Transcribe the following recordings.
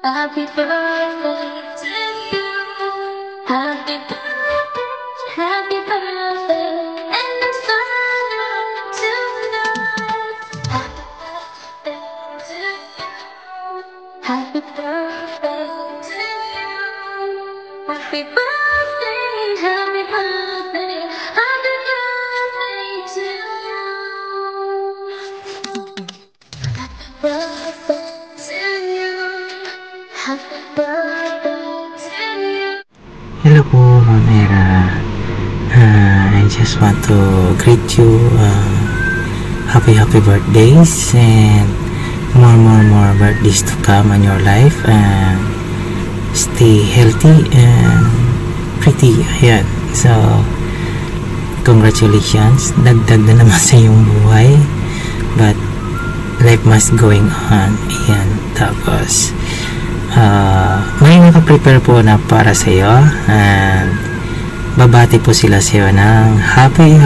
Happy birthday to you. Happy birthday, happy birthday, and I'm sorry tonight. Happy birthday to you. Happy birthday to you. Happy birthday, happy birthday, happy birthday to you. Happy birthday to you. Happy birthday to you. Hello po, Ma'am Era. I just want to greet you happy birthdays and more birthdays to come in your life, and stay healthy and pretty. Ayan. So, congratulations. Dagdag na naman sa iyong buhay. But, life must going on. Ayan. Tapos, may naka-prepare po na para sa iyo, and babati po sila sa iyo ng happy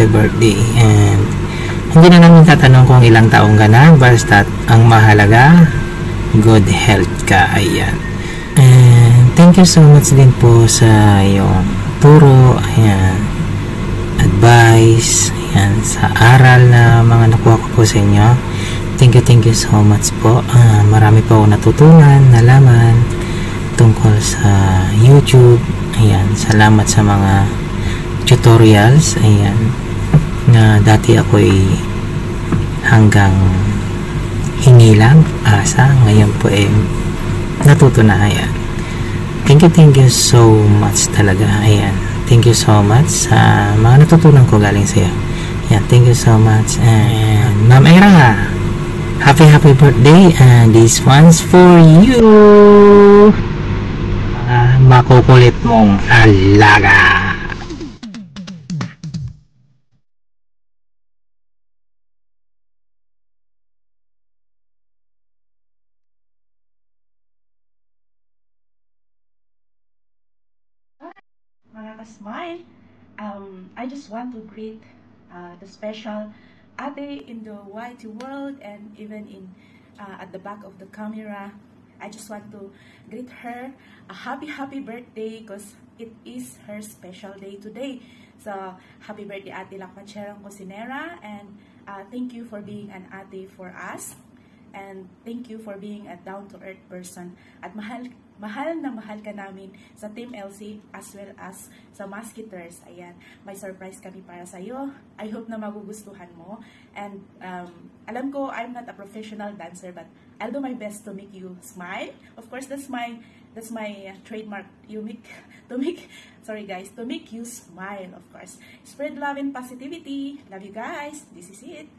birthday. And hindi na namin tatanong kung ilang taong ka na, basta ang mahalaga good health ka. Ayan. And thank you so much din po sa iyong turo, ayan, advice, ayan, sa aral na mga nakuha ko po sa inyo. Thank you so much po. Marami pa ako natutunan, nalaman tungkol sa YouTube. Ayan, salamat sa mga tutorials. Ayan, na dati ako'y hanggang hingi lang, asa. Ngayon po natuto na. Ayan. Thank you so much talaga. Ayan. Thank you so much sa mga natutunan ko galing sa iyo. Ayan, thank you so much. And Ma'am Era, happy birthday, and this one's for you. Makukulit mong alaga. Mga ka-smile, I just want to greet the special Ate in the white world, and even in at the back of the camera. I just want to greet her a happy birthday, because it is her special day today. So, happy birthday Ate Lakmacherong Cosinera, and thank you for being an ate for us. And thank you for being a down-to-earth person. At mahal na mahal ka namin sa Team LC as well as sa Musketeers. Ayan, may surprise kami para sa iyo. I hope na magugustuhan mo. And alam ko I'm not a professional dancer, but I'll do my best to make you smile. Of course, that's my trademark. To make you smile, of course. Spread love and positivity. Love you guys. This is it.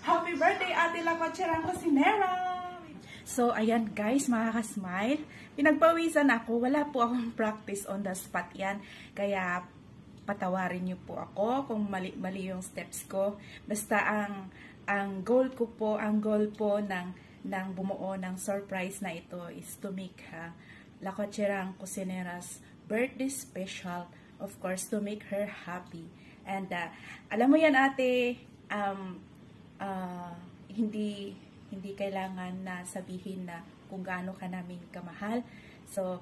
Happy birthday, Ate Lakwatsarang Cocinera! So, ayan guys, makaka-smile. Pinagpawisan ako. Wala po akong practice on the spot yan. Kaya, patawarin niyo po ako kung mali yung steps ko. Basta ang goal po ng bumuo ng surprise na ito is to make Lakwatsarang Cocinera's birthday special. Of course, to make her happy. And, alam mo yan ate, hindi kailangan na sabihin na kung gaano ka namin kamahal. So,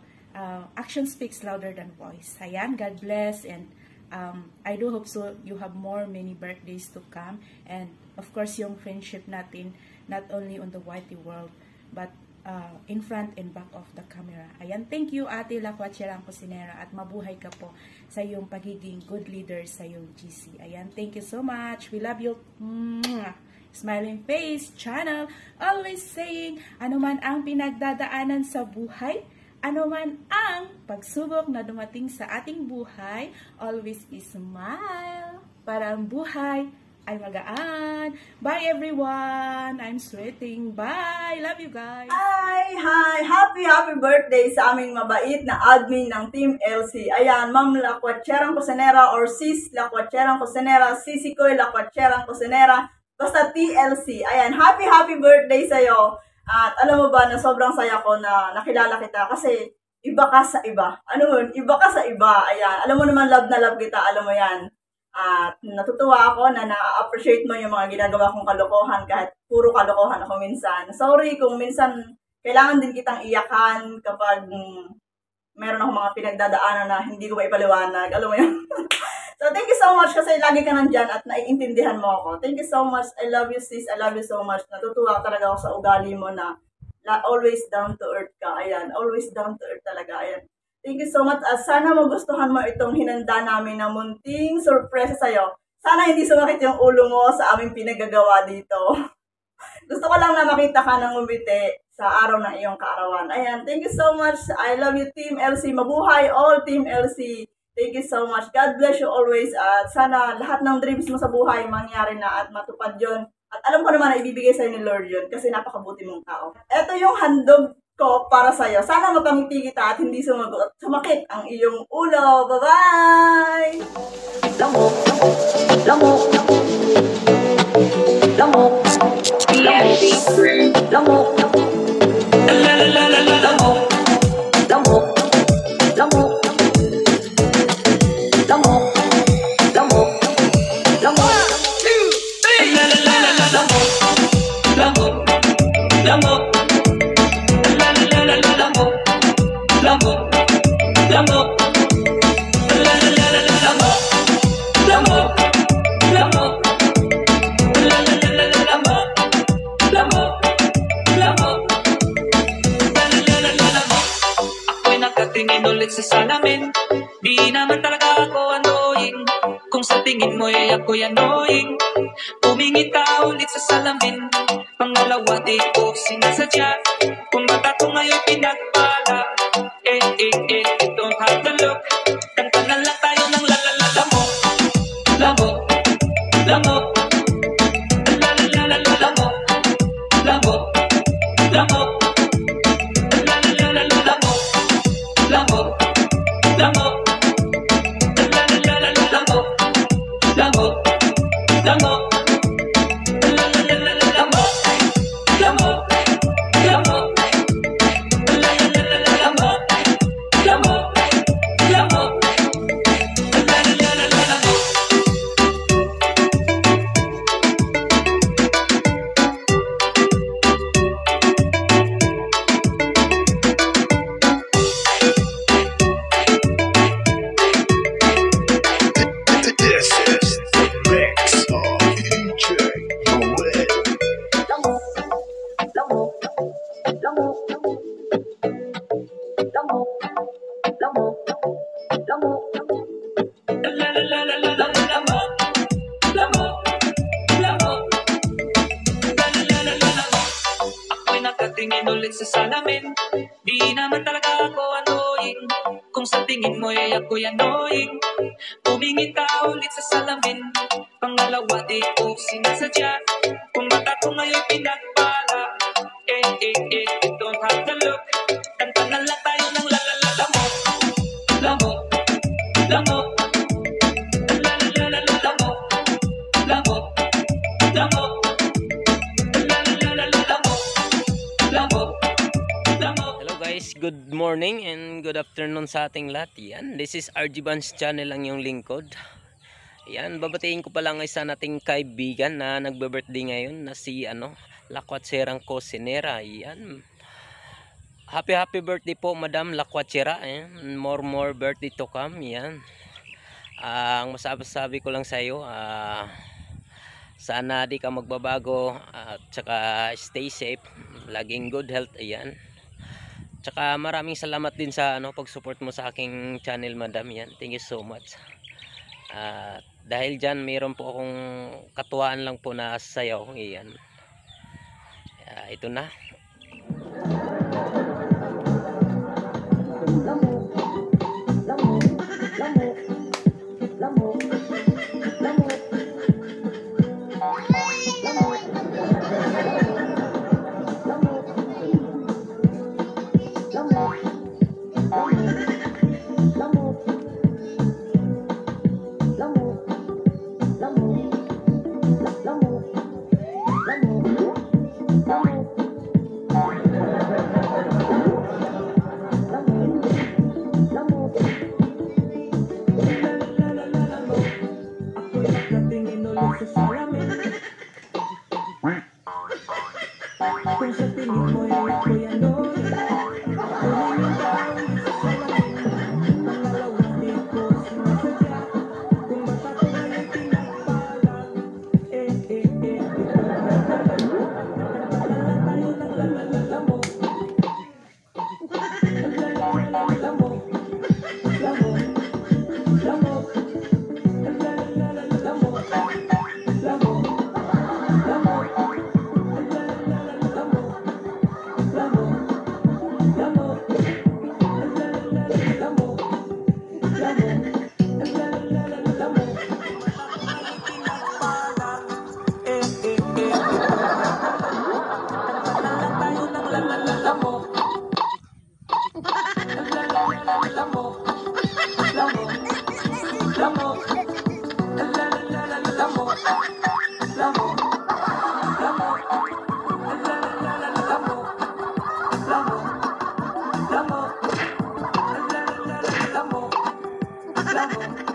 action speaks louder than voice. Ayan, God bless, and I do hope so you have many birthdays to come. And of course, yung friendship natin, not only on the YT world, but in front and back of the camera. Ayan, thank you Ate Lakwatsarang Cocinera, at mabuhay ka po sa iyong pagiging good leader sa iyong GC. Ayan, thank you so much. We love you. Smiling Face Channel, always saying, anuman ang pinagdadaanan sa buhay, anuman ang pagsubok na dumating sa ating buhay, always smile para ang buhay ay magaan. Bye everyone! I'm sweating. Bye! Love you guys! Hi! Happy birthday sa aming mabait na admin ng Team LC. Ayan, Ma'am Lakwatsarang Cocinera or Sis Lakwatsarang Cocinera, Sisi Koy Lakwatsarang Cocinera, basta TLC. Ayan, happy birthday sa'yo. At alam mo ba na sobrang saya ko na nakilala kita kasi iba ka sa iba. Ano mo, iba ka sa iba. Ayan, alam mo naman love na love kita, alam mo yan. At natutuwa ako na na-appreciate mo yung mga ginagawa kong kalokohan kahit puro kalokohan ako minsan. Sorry kung minsan kailangan din kitang iyakan kapag meron akong mga pinagdadaanan na hindi ko maipaliwanag. Alam mo yun? So, thank you so much kasi lagi ka nandyan at naiintindihan mo ako. Thank you so much. I love you, sis. I love you so much. Natutuwa talaga ako sa ugali mo na always down to earth ka. Ayan, always down to earth talaga. Ayan. Thank you so much. Sana magustuhan mo itong hinanda namin na munting surprise sa'yo. Sana hindi sumakit yung ulo mo sa aming pinagagawa dito. Gusto ko lang na makita ka ng umiti sa araw ng iyong kaarawan. Ayan, thank you so much. I love you, Team LC. Mabuhay all Team LC. Thank you so much. God bless you always. At sana lahat ng dreams mo sa buhay mangyari na at matupad yun. At alam ko naman na ibibigay sa'yo ni Lord yun kasi napakabuti mong tao. Ito yung handog ko para sa'yo. Sana mapangiti kita at hindi sumakit ang iyong ulo. Bye-bye! Lamok, lamok, lamok, lamok, lamok, lamok, lamok. Tingin ulit sa salamin, di naman talaga ako annoying. Kung sa tingin mo'y ako'y annoying, tumingin ka ulit sa salamin. Pangalawa, di ko sinasadya. Kung bata ko ngayon pinagpala. You don't have to look. Kanta na lang tayo ng lalalalamok. Lamok, lamok. Lalalalamok, lamok, lamok. Lalalalamok, lamok, lamok. Lalalalamok, lamok, lamok. This is the mix of DJ Joel. Ako'y nakatingin ulit sa salamin. Di naman talaga ako annoying. Kung sa tingin mo'y ako'y annoying, tumingin ka ulit sa salamin. Pangalawa, di ko sinasadya. Kung bata ko ngayon pinagpala. You don't have to look. Kanta na lang tayo ng lalalalamok. Lamok, lamok. Lalalalamok, lamok, lamok. Lalalalamok, lamok, lamok. Hello guys, good morning and good afternoon sa ating lahat. Yan, this is RG Vans channel ang yung lingkod. Yan, babatiin ko pa lang isa nating kaibigan na nagbe-birthday ngayon na si Lakwatserang Cosinera. Yan. Happy birthday po Madam Lakwatchera. More birthday to come. Yan. Ang masasabi ko lang sa iyo, sana di ka magbabago at saka stay safe, laging good health. Ayan. Tsaka maraming salamat din sa pag-support mo sa aking channel, Madam. Yan. Thank you so much. Dahil dyan, mayroon po akong katuwaan lang po na sayaw. Ayan. Ito na. Kung sa tingin mo ay ako'y annoying, tumingin ka ulit sa salamin. Pangalawa, di ko sinasadya. Kung bata ko ngayon pinagpala. Tayo ng lalalalamok. Lalalalamok, lamok, lamok. Lalalalamok, lamok, lamok. Lamok,